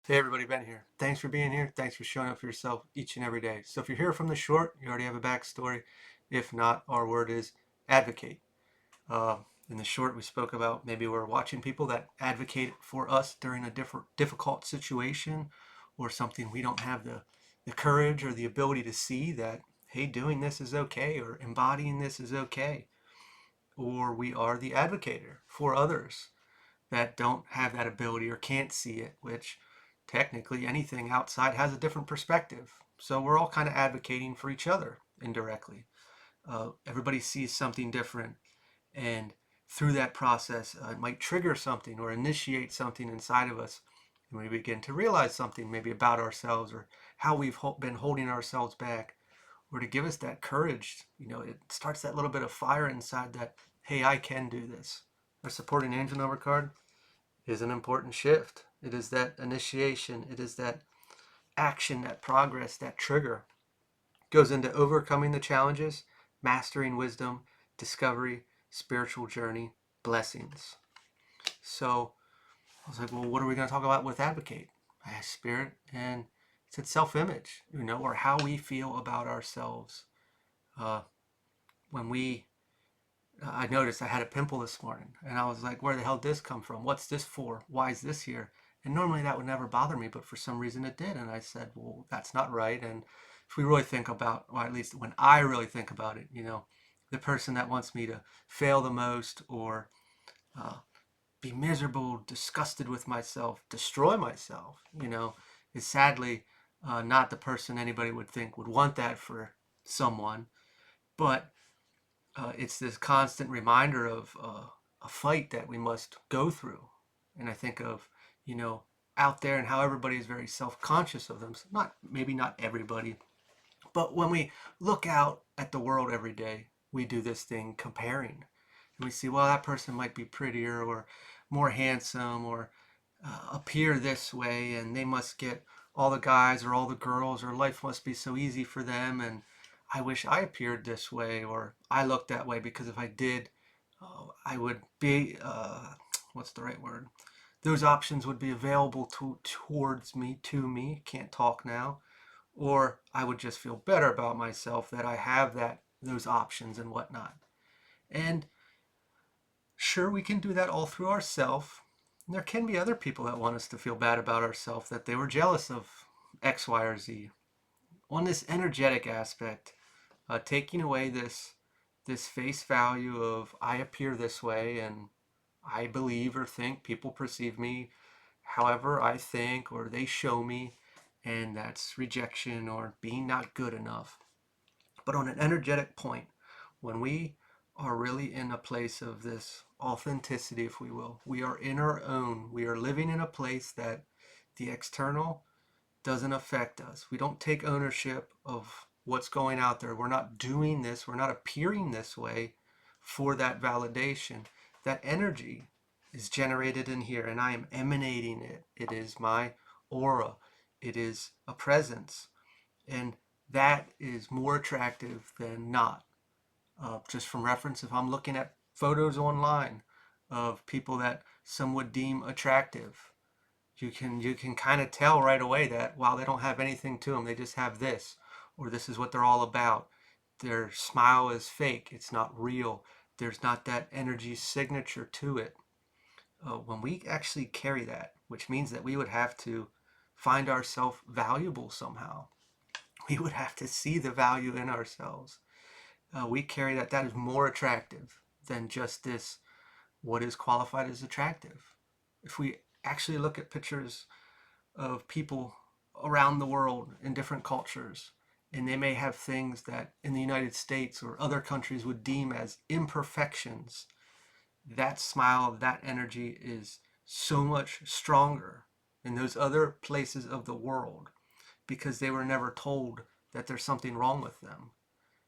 Hey everybody, Ben here. Thanks for being here. Thanks for showing up for yourself each and every day. So if you're here from the short, you already have a backstory. If not, our word is advocate. Uh, in the short, we spoke about maybe we're watching people that advocate for us during a difficult situation or something we don't have the courage or the ability to see that, hey, doing this is okay or embodying this is okay. Or we are the advocator for others that don't have that ability or can't see it, which technically anything outside has a different perspective. So we're all kind of advocating for each other indirectly. Everybody sees something different, and through that process, it might trigger something or initiate something inside of us. And we begin to realize something maybe about ourselves or how we've been holding ourselves back, or to give us that courage. It starts that little bit of fire inside that, hey, I can do this. Our supporting angel number card is an important shift. It is that initiation. It is that action, that progress, that trigger. It goes into overcoming the challenges, mastering wisdom, discovery, spiritual journey, blessings. So I was like, well, what are we going to talk about with advocate? Spirit, and it's self-image, or how we feel about ourselves. Uh, when we I noticed I had a pimple this morning, and I was like, where the hell did this come from? What's this for? Why is this here? And normally that would never bother me, but for some reason it did. And I said, well, that's not right. And if we really think about, or at least when I really think about it, the person that wants me to fail the most or uh, be miserable, disgusted with myself, destroy myself, is sadly not the person anybody would think would want that for someone. But it's this constant reminder of a fight that we must go through. And I think of, you know, out there and how everybody is very self-conscious of them. So maybe not everybody, but when we look out at the world every day, we do this thing comparing. And we see, well, that person might be prettier or more handsome or appear this way, and they must get all the guys or all the girls, or life must be so easy for them. And I wish I appeared this way or I looked that way, because if I did, I would be, what's the right word? Those options would be available towards me, to me. Can't talk now. Or I would just feel better about myself that I have those options and whatnot. And sure, we can do that all through ourself. There can be other people that want us to feel bad about ourselves, that they were jealous of X, Y, or Z. On this energetic aspect, taking away this face value of I appear this way and I believe or think people perceive me however I think or they show me, and that's rejection or being not good enough. But on an energetic point, when we are really in a place of this authenticity, if we will, we are in our own, we are living in a place that the external doesn't affect us. We don't take ownership of what's going out there. We're not doing this, we're not appearing this way for that validation. That energy is generated in here, and I am emanating it. It is my aura, it is a presence. And that is more attractive than not. Just from reference, if I'm looking at photos online of people that some would deem attractive, you can kind of tell right away that while they don't have anything to them, they just have this, or this is what they're all about. Their smile is fake, it's not real, there's not that energy signature to it. When we actually carry that, which means that we would have to find ourselves valuable somehow, we would have to see the value in ourselves. We carry that is more attractive than just this, what is qualified as attractive. If we actually look at pictures of people around the world in different cultures, and they may have things that in the United States or other countries would deem as imperfections, that smile, that energy is so much stronger in those other places of the world, because they were never told that there's something wrong with them.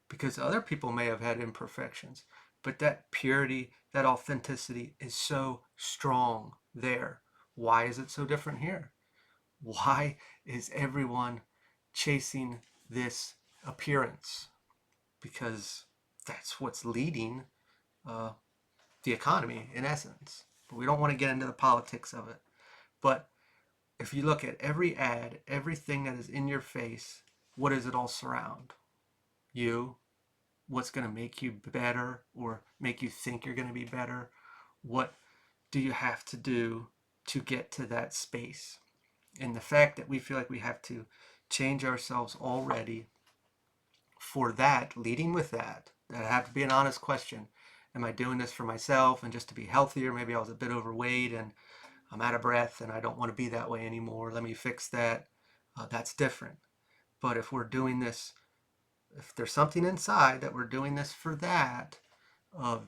Because other people may have had imperfections, but that purity, that authenticity is so strong there. Why is it so different here? Why is everyone chasing this appearance? Because that's what's leading uh, the economy in essence. But we don't want to get into the politics of it. But if you look at every ad, everything that is in your face, what does it all surround? You. What's going to make you better or make you think you're going to be better? What do you have to do to get to that space? And the fact that we feel like we have to change ourselves already for that, leading with that have to be an honest question. Am I doing this for myself and just to be healthier? Maybe I was a bit overweight and I'm out of breath and I don't want to be that way anymore. Let me fix that. That's different. But if we're doing this, if there's something inside that we're doing this for that, uh,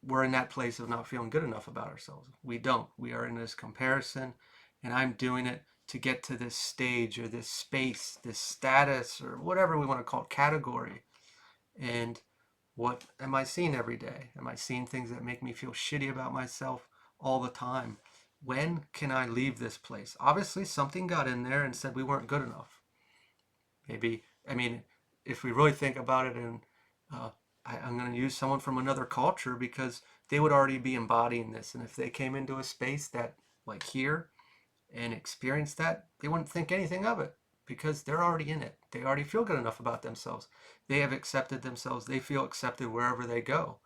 we're in that place of not feeling good enough about ourselves. We don't. We are in this comparison, and I'm doing it to get to this stage or this space, this status, or whatever we want to call it, category. And what am I seeing every day? Am I seeing things that make me feel shitty about myself all the time? When can I leave this place? Obviously, something got in there and said we weren't good enough. Maybe, I mean, if we really think about it, and uh, I'm going to use someone from another culture because they would already be embodying this. And if they came into a space that, like here, and experienced that, they wouldn't think anything of it because they're already in it. They already feel good enough about themselves. They have accepted themselves. They feel accepted wherever they go.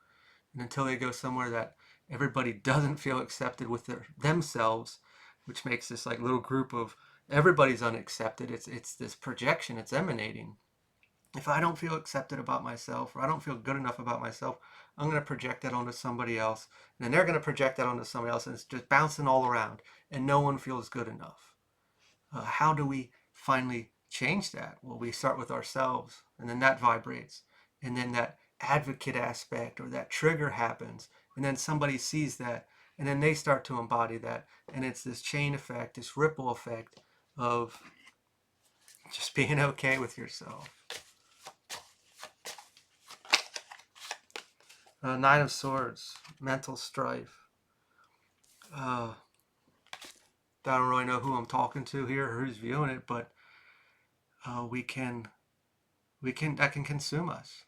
And until they go somewhere that everybody doesn't feel accepted with themselves, which makes this like little group of everybody's unaccepted. It's this projection. It's emanating. If I don't feel accepted about myself or I don't feel good enough about myself, I'm going to project that onto somebody else. And then they're going to project that onto somebody else. And it's just bouncing all around. And no one feels good enough. How do we finally change that? Well, we start with ourselves. And then that vibrates. And then that advocate aspect or that trigger happens. And then somebody sees that. And then they start to embody that. And it's this chain effect, this ripple effect of just being okay with yourself. Nine of Swords, mental strife. I don't really know who I'm talking to here or who's viewing it, but that can consume us.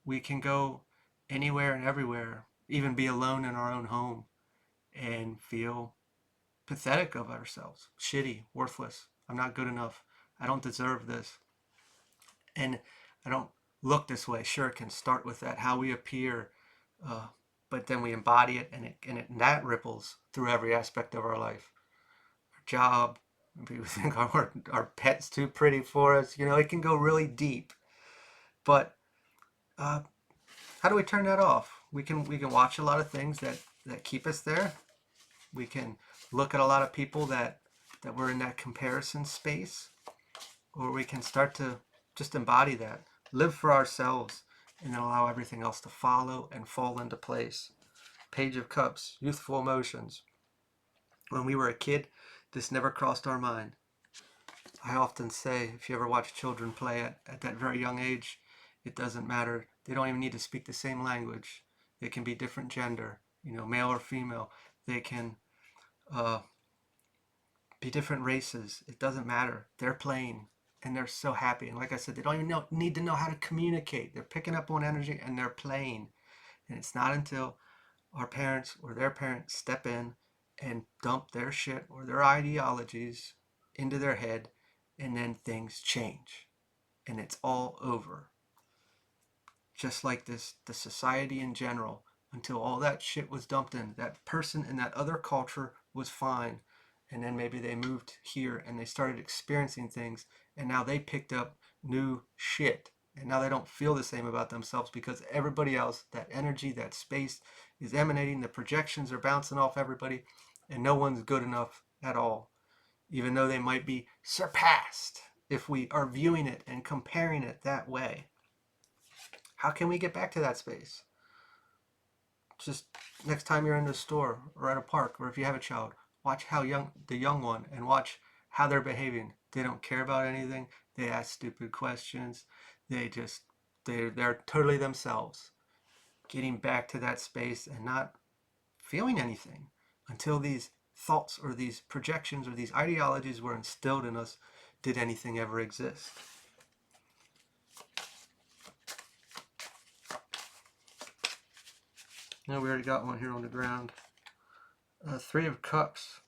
We can go anywhere and everywhere, even be alone in our own home and feel pathetic of ourselves, shitty, worthless. I'm not good enough. I don't deserve this. And I don't look this way. Sure, it can start with that, how we appear, uh, but then we embody it, and that ripples through every aspect of our life. Our job, people think our pet's too pretty for us. You know, it can go really deep. But uh, how do we turn that off? We can watch a lot of things that keep us there. We can look at a lot of people that we're in that comparison space, or we can start to just embody that, live for ourselves, and then allow everything else to follow and fall into place. Page of Cups, youthful emotions. When we were a kid, this never crossed our mind. I often say, if you ever watch children play at that very young age, it doesn't matter. They don't even need to speak the same language. They can be different gender, you know, male or female. They can uh, be different races. It doesn't matter. They're playing and they're so happy. And like I said, they don't even need to know how to communicate. They're picking up on energy and they're playing. And it's not until our parents or their parents step in and dump their shit or their ideologies into their head, and then things change and it's all over. Just like this, the society in general, until all that shit was dumped in, that person in that other culture was fine. And then maybe they moved here and they started experiencing things, and now they picked up new shit. And now they don't feel the same about themselves because everybody else, that energy, that space is emanating, the projections are bouncing off everybody, and no one's good enough at all, even though they might be surpassed if we are viewing it and comparing it that way. How can we get back to that space? Just next time you're in the store or at a park, or if you have a child, watch how the young one, and watch how they're behaving. They don't care about anything. They ask stupid questions. They just they're totally themselves. Getting back to that space and not feeling anything until these thoughts or these projections or these ideologies were instilled in us. Did anything ever exist? No, we already got one here on the ground. Three of Cups,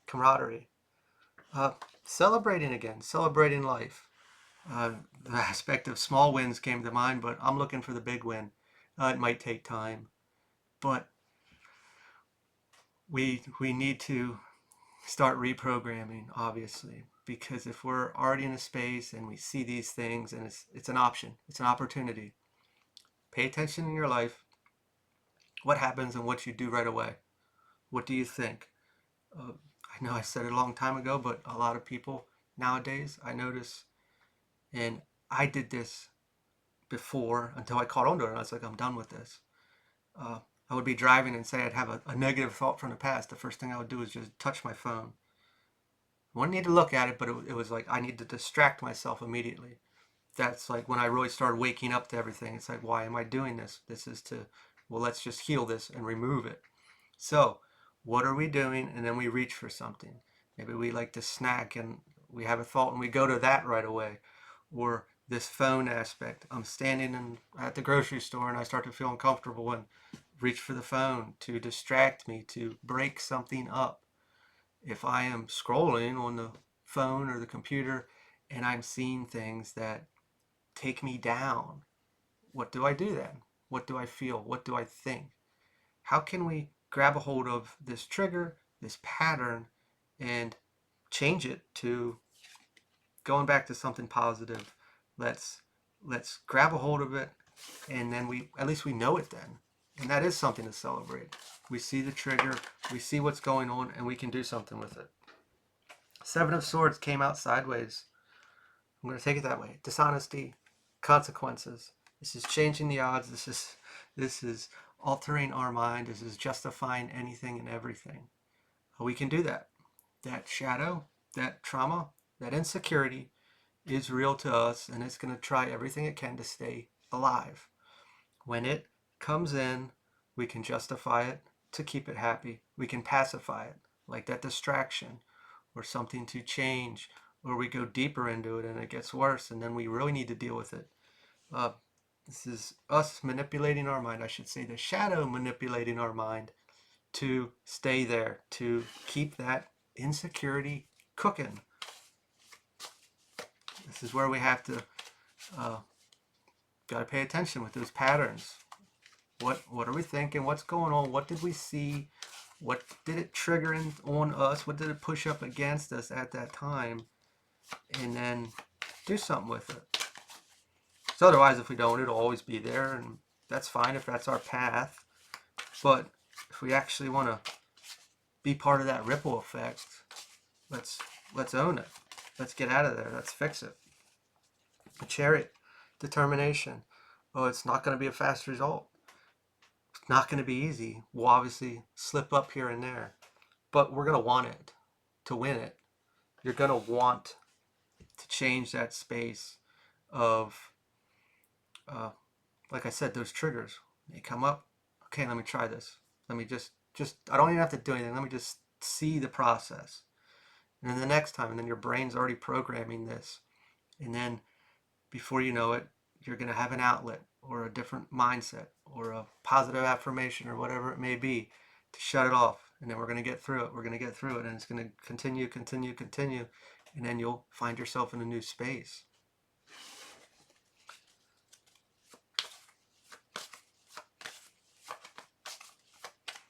camaraderie. Uh, Celebrating again, celebrating life. The aspect of small wins came to mind, but I'm looking for the big win. It might take time, but we need to start reprogramming, obviously, because if we're already in a space and we see these things, and it's an option, it's an opportunity. Pay attention in your life. What happens and what you do right away. What do you think? Uh, I know I said it a long time ago, but a lot of people nowadays, I notice, and I did this before until I caught on to it. And I was like, I'm done with this. Uh, I would be driving and say I'd have a negative thought from the past. The first thing I would do is just touch my phone. I wouldn't need to look at it, but it was like I need to distract myself immediately. That's like when I really started waking up to everything. It's like, why am I doing this? This is to, well, let's just heal this and remove it. So, what are we doing? And then we reach for something. Maybe we like to snack and we have a thought and we go to that right away. Or this phone aspect. I'm standing at the grocery store and I start to feel uncomfortable and reach for the phone to distract me, to break something up. If I am scrolling on the phone or the computer and I'm seeing things that take me down, what do I do then? What do I feel? What do I think? How can we grab a hold of this trigger, this pattern, and change it to going back to something positive? Let's let's grab a hold of it, and then we at least we know it then, and that is something to celebrate. We see the trigger, we see what's going on, and we can do something with it. Seven of Swords came out sideways. I'm going to take it that way. Dishonesty, consequences. This is changing the odds. This is altering our mind. This is justifying anything and everything. We can do that. That shadow, that trauma, that insecurity is real to us, and it's going to try everything it can to stay alive. When it comes in, we can justify it to keep it happy. We can pacify it, like that distraction or something to change, or we go deeper into it and it gets worse, and then we really need to deal with it. Uh, this is us manipulating our mind. I should say the shadow manipulating our mind to stay there, to keep that insecurity cooking. This is where we have to got to pay attention with those patterns. What are we thinking? What's going on? What did we see? What did it trigger on us? What did it push up against us at that time? And then do something with it. So otherwise, if we don't, it'll always be there, and that's fine if that's our path. But if we actually want to be part of that ripple effect, let's own it. Let's get out of there. Let's fix it. A Chariot, determination. Oh, it's not going to be a fast result. It's not going to be easy. We'll obviously slip up here and there, but we're going to want it to win it. You're going to want to change that space of, like I said, those triggers. They come up. Okay, let me try this. Let me just I don't even have to do anything. Let me just see the process. And then the next time, and then your brain's already programming this. And then before you know it, you're going to have an outlet or a different mindset or a positive affirmation or whatever it may be to shut it off. And then we're going to get through it. We're going to get through it. And it's going to continue, continue, continue. And then you'll find yourself in a new space.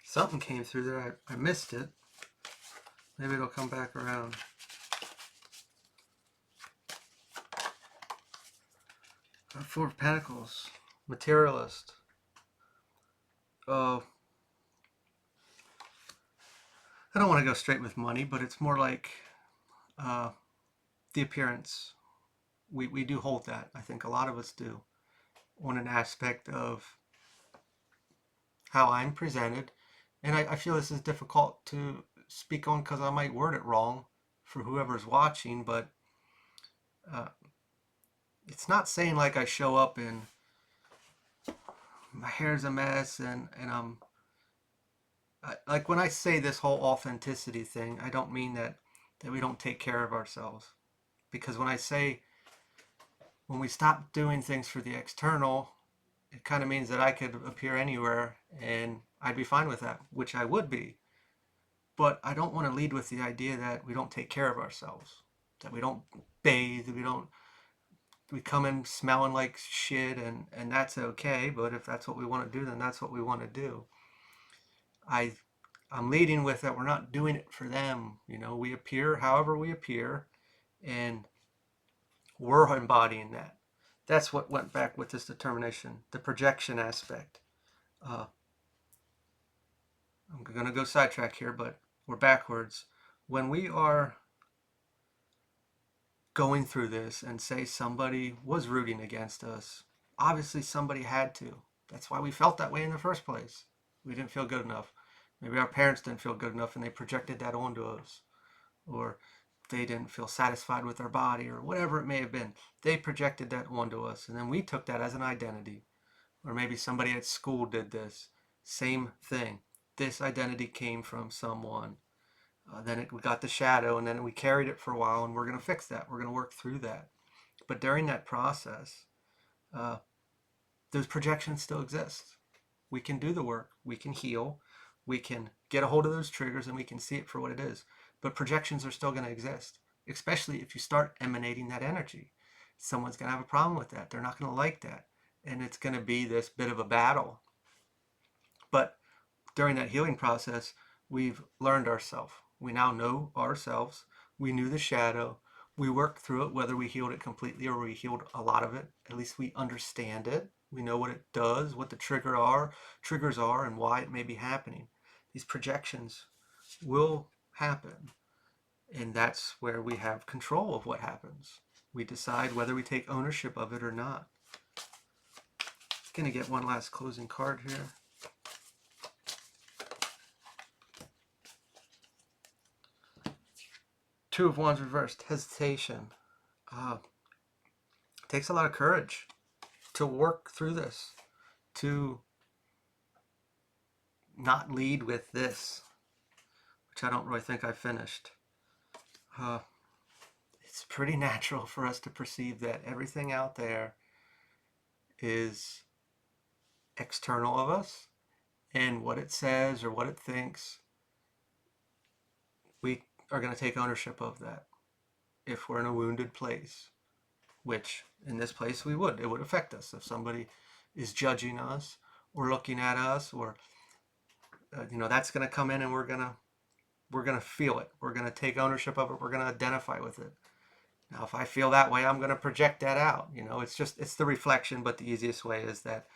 Something came through there. I missed it. Maybe it'll come back around. Four of Pentacles. Materialist. Oh, I don't want to go straight with money, but it's more like the appearance. We do hold that. I think a lot of us do on an aspect of how I'm presented. And I feel this is difficult to speak on because I might word it wrong for whoever's watching, but uh, it's not saying like I show up and my hair's a mess and like when I say this whole authenticity thing, I don't mean that we don't take care of ourselves. Because when I say when we stop doing things for the external, it kind of means that I could appear anywhere and I'd be fine with that, which I would be. But I don't want to lead with the idea that we don't take care of ourselves, that we don't bathe, we come in smelling like shit, and that's okay. But if that's what we want to do, then that's what we want to do. I I'm leading with that we're not doing it for them. We appear however we appear, and we're embodying that. That's what went back with this determination, the projection aspect. Uh, I'm going to go sidetrack here, but we're backwards. When we are going through this and say somebody was rooting against us, obviously somebody had to. That's why we felt that way in the first place. We didn't feel good enough. Maybe our parents didn't feel good enough and they projected that onto us. Or they didn't feel satisfied with their body, or whatever it may have been. They projected that onto us, and then we took that as an identity. Or maybe somebody at school did this. Same thing. This identity came from someone. We got the shadow, and then we carried it for a while, and we're going to fix that. We're going to work through that. But during that process, uh, those projections still exist. We can do the work. We can heal. We can get a hold of those triggers, and we can see it for what it is. But projections are still going to exist, especially if you start emanating that energy. Someone's going to have a problem with that. They're not going to like that. And it's going to be this bit of a battle. But during that healing process, we've learned ourselves. We now know ourselves. We knew the shadow. We worked through it, whether we healed it completely or we healed a lot of it. At least we understand it. We know what it does, what the triggers are, and why it may be happening. These projections will happen, and that's where we have control of what happens. We decide whether we take ownership of it or not. Gonna get one last closing card here. Two of Wands reversed, hesitation. It takes a lot of courage to work through this, to not lead with this, which I don't really think I finished. It's pretty natural for us to perceive that everything out there is external of us, and what it says or what it thinks, we are going to take ownership of that if we're in a wounded place, which in this place it would affect us if somebody is judging us or looking at us, or that's going to come in, and we're going to feel it. We're going to take ownership of it. We're going to identify with it. Now, if I feel that way, I'm going to project that out. It's the reflection, but the easiest way is that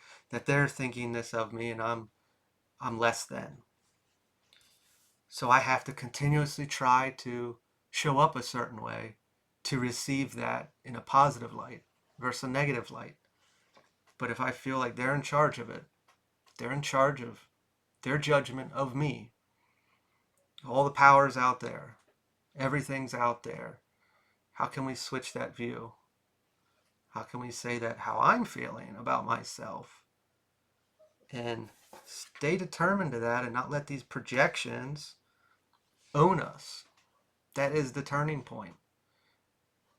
they're thinking this of me, and I'm less than. So I have to continuously try to show up a certain way to receive that in a positive light versus a negative light. But if I feel like they're in charge of it, they're in charge of their judgment of me, all the power's out there, everything's out there, how can we switch that view? How can we say that how I'm feeling about myself, and stay determined to that and not let these projections own us? That is the turning point.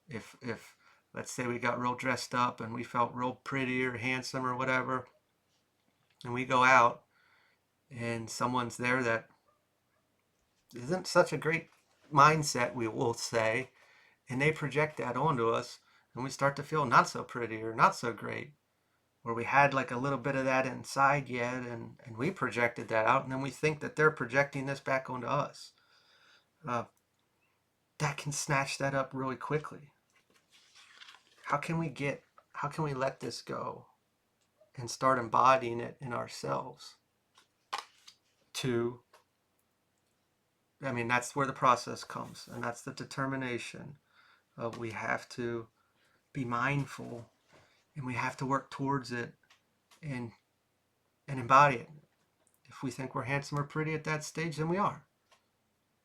If let's say we got real dressed up and we felt real pretty or handsome or whatever, and we go out and someone's there that isn't such a great mindset, we will say, and they project that onto us, and we start to feel not so pretty or not so great, where we had like a little bit of that inside yet, and we projected that out, and then we think that they're projecting this back onto us. That can snatch that up really quickly. How can we let this go and start embodying it in ourselves? That's where the process comes, and that's the determination of we have to be mindful, and we have to work towards it and embody it. If we think we're handsome or pretty at that stage, then we are.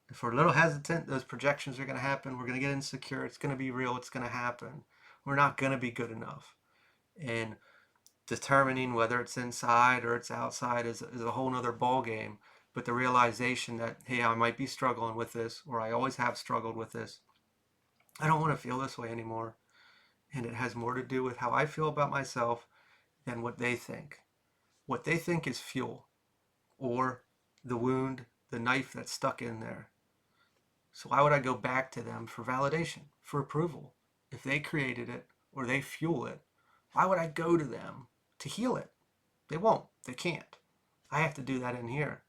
If we're a little hesitant, those projections are going to happen. We're going to get insecure. It's going to be real. It's going to happen. We're not going to be good enough. And determining whether it's inside or it's outside is a whole nother ball game. But the realization that, hey, I might be struggling with this, or I always have struggled with this. I don't want to feel this way anymore. And it has more to do with how I feel about myself than what they think. What they think is fuel, or the wound the knife that's stuck in there. So why would I go back to them for validation, for approval? If they created it or they fuel it, why would I go to them to heal it? They won't. They can't. I have to do that in here.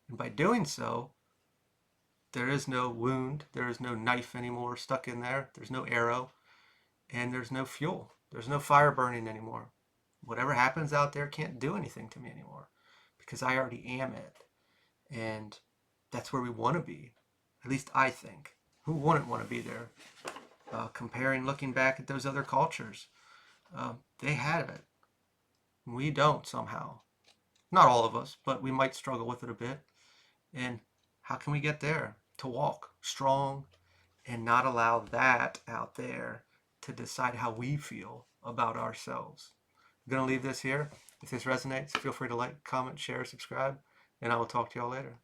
And by doing so, there is no wound, there is no knife anymore stuck in there, there's no arrow, and there's no fuel. There's no fire burning anymore. Whatever happens out there can't do anything to me anymore because I already am it. And that's where we want to be. At least I think. Who wouldn't want to be there? Comparing, looking back at those other cultures, they had it. We don't somehow. Not all of us, but we might struggle with it a bit. And how can we get there? To walk strong and not allow that out there to decide how we feel about ourselves. I'm going to leave this here. If this resonates, feel free to like, comment, share, subscribe, and I will talk to y'all later.